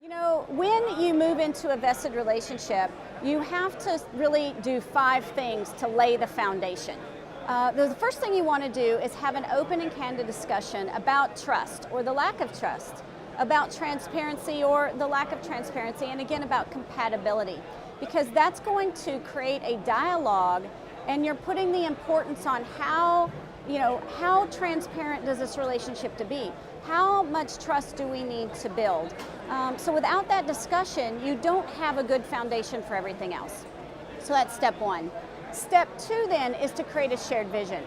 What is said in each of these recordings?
You know, when you move into a vested relationship, you have to really do 5 things to lay the foundation. The first thing you want to do is have an open and candid discussion about trust or the lack of trust, about transparency or the lack of transparency, and again about compatibility, because that's going to create a dialogue, and you're putting the importance on how transparent does this relationship to be? How much trust do we need to build? So without that discussion, you don't have a good foundation for everything else. So that's step 1. Step 2 then is to create a shared vision.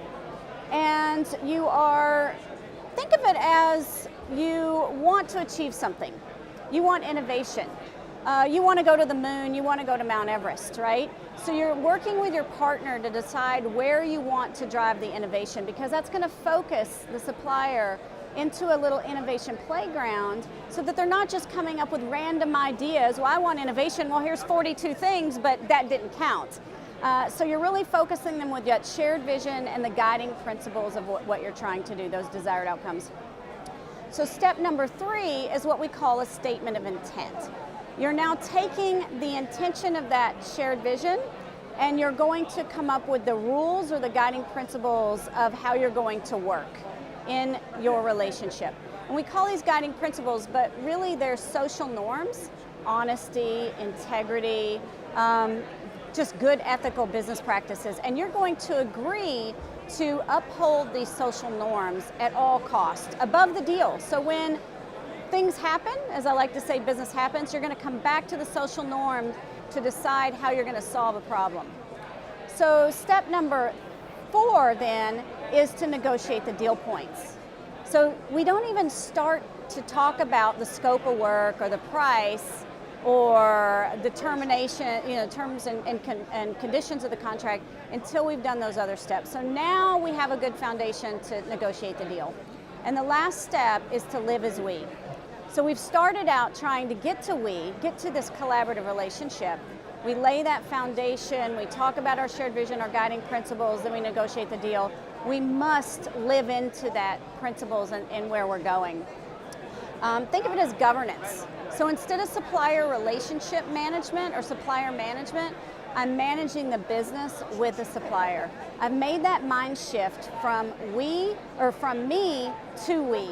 And think of it as you want to achieve something. You want innovation. You want to go to the moon, you want to go to Mount Everest, right? So you're working with your partner to decide where you want to drive the innovation, because that's going to focus the supplier into a little innovation playground so that they're not just coming up with random ideas. Well, I want innovation. Well, here's 42 things, but that didn't count. So you're really focusing them with that shared vision and the guiding principles of what you're trying to do, those desired outcomes. So step number 3 is what we call a statement of intent. You're now taking the intention of that shared vision, and you're going to come up with the rules or the guiding principles of how you're going to work in your relationship. And we call these guiding principles, but really they're social norms: honesty, integrity, just good ethical business practices. And you're going to agree to uphold these social norms at all costs, above the deal. So when things happen, as I like to say, business happens, you're going to come back to the social norm to decide how you're going to solve a problem. So step number 4 then is to negotiate the deal points. So we don't even start to talk about the scope of work or the price or the termination, terms and conditions of the contract until we've done those other steps. So now we have a good foundation to negotiate the deal. And the last step is to live as we. So we've started out trying to get to this collaborative relationship. We lay that foundation, we talk about our shared vision, our guiding principles, then we negotiate the deal. We must live into that principles and where we're going. Think of it as governance. So instead of supplier relationship management or supplier management, I'm managing the business with the supplier. I've made that mind shift from me to we.